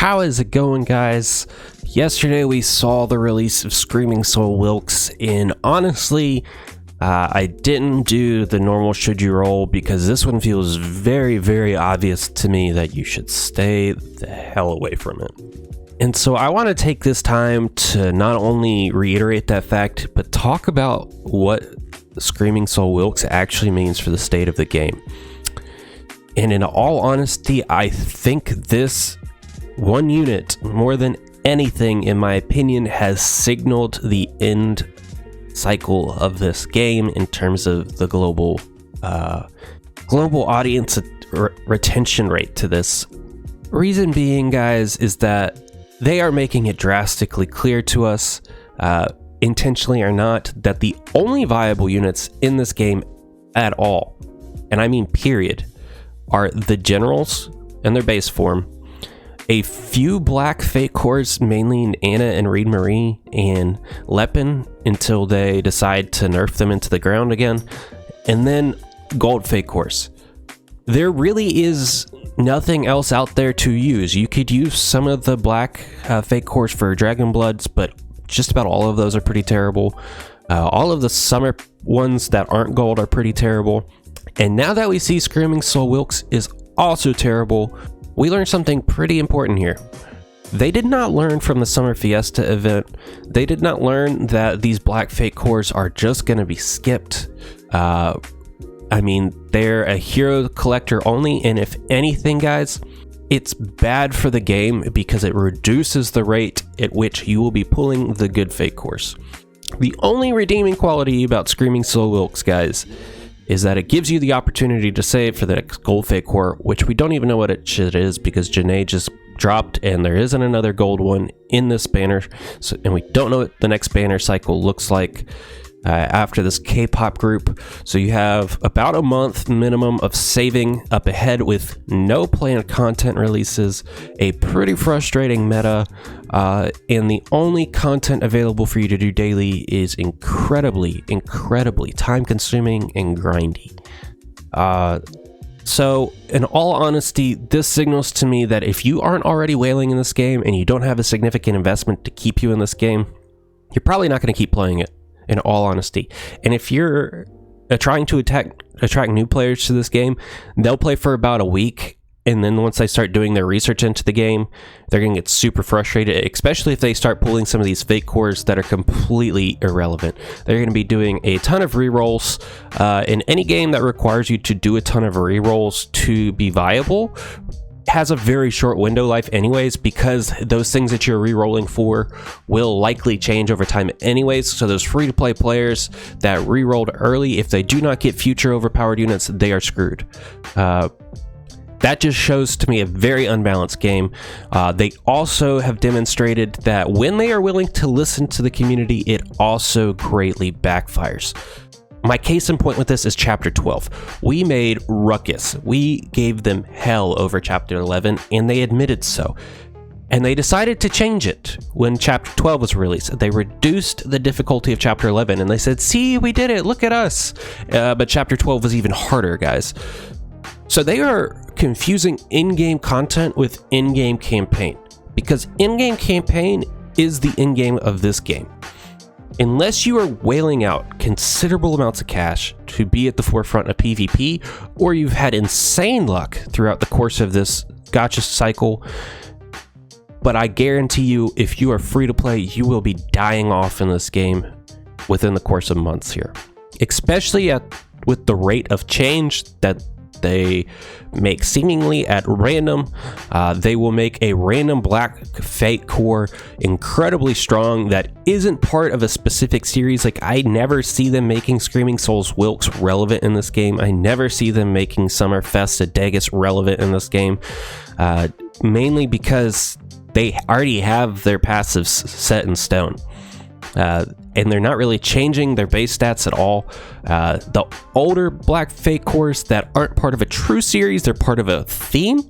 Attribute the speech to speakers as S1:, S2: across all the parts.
S1: How is it going, guys? Yesterday we saw the release of Screaming Soul Wilkes, and honestly, I didn't do the normal should you roll because this one feels very, very obvious to me that you should stay the hell away from it. And so I want to take this time to not only reiterate that fact, but talk about what Screaming Soul Wilkes actually means for the state of the game. And in all honesty, I think this one unit, more than anything, in my opinion, has signaled the end cycle of this game in terms of the global audience retention rate to this. Reason being, guys, is that they are making it drastically clear to us, intentionally or not, that the only viable units in this game at all, and I mean period, are the generals in their base form, a few black fake cores, mainly in Anna and Reed Marie and Lepin, until they decide to nerf them into the ground again, and then gold fake cores. There really is nothing else out there to use. You could use some of the black fake cores for Dragon Bloods, but just about all of those are pretty terrible. All of the summer ones that aren't gold are pretty terrible. And now that we see Screaming Soul Wilkes is also terrible, we learned something pretty important here. They did not learn from the Summer Fiesta event. They did not learn that these black fake cores are just going to be skipped. I mean, they're a hero collector only, and if anything, guys, it's bad for the game because it reduces the rate at which you will be pulling the good fake cores. The only redeeming quality about Screaming Soul Wilkes, guys, is that it gives you the opportunity to save for the next gold fake core, which we don't even know what it shit is because Janae just dropped and there isn't another gold one in this banner, and we don't know what the next banner cycle looks like after this K-pop group. So you have about a month minimum of saving up ahead with no planned content releases, a pretty frustrating meta, and the only content available for you to do daily is incredibly time consuming and grindy. So in all honesty, this signals to me that if you aren't already whaling in this game and you don't have a significant investment to keep you in this game, you're probably not going to keep playing it, in all honesty. And if you're trying to attract new players to this game, they'll play for about a week, and then once they start doing their research into the game, they're going to get super frustrated, especially if they start pulling some of these fake cores that are completely irrelevant. They're going to be doing a ton of rerolls. In any game that requires you to do a ton of rerolls to be viable has a very short window life anyways, because those things that you're re-rolling for will likely change over time anyways. So those free-to-play players that re-rolled early, if they do not get future overpowered units, they are screwed. That just shows to me a very unbalanced game. They also have demonstrated that when they are willing to listen to the community, it also greatly backfires. My case in point with this is Chapter 12. We made ruckus. We gave them hell over Chapter 11, and they admitted so. And they decided to change it when Chapter 12 was released. They reduced the difficulty of Chapter 11, and they said, see, we did it, look at us. But Chapter 12 was even harder, guys. So they are confusing in-game content with in-game campaign, because in-game campaign is the in-game of this game. Unless you are whaling out considerable amounts of cash to be at the forefront of PvP, or you've had insane luck throughout the course of this gacha cycle, but I guarantee you, if you are free to play, you will be dying off in this game within the course of months here. Especially with the rate of change that they make seemingly at random. They will make a random black fake core incredibly strong that isn't part of a specific series. Like, I never see them making Screaming Souls Wilkes relevant in this game. I never see them making Summer Festa Dagus relevant in this game, mainly because they already have their passives set in stone. And they're not really changing their base stats at all. The older black fake cores that aren't part of a true series, they're part of a theme,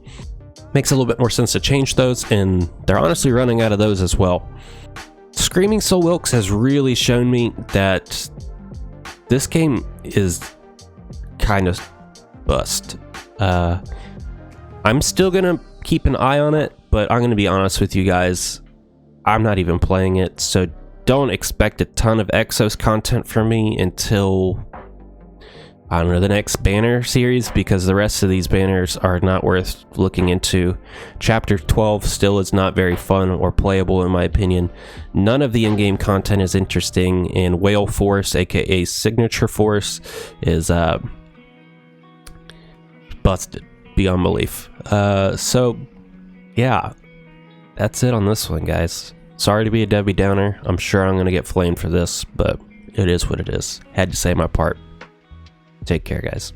S1: makes a little bit more sense to change those, and they're honestly running out of those as well. Screaming Soul Wilkes has really shown me that this game is kind of bust. I'm still gonna keep an eye on it, But I'm going to be honest with you guys, I'm not even playing it, so don't expect a ton of Exos content from me until, I don't know, the next banner series, because the rest of these banners are not worth looking into. Chapter 12 still is not very fun or playable in my opinion. None of the in-game content is interesting, and Whale Force, aka Signature Force, is busted beyond belief. So yeah, that's it on this one, guys. Sorry to be a Debbie Downer. I'm sure I'm gonna get flamed for this, but it is what it is. Had to say my part. Take care, guys.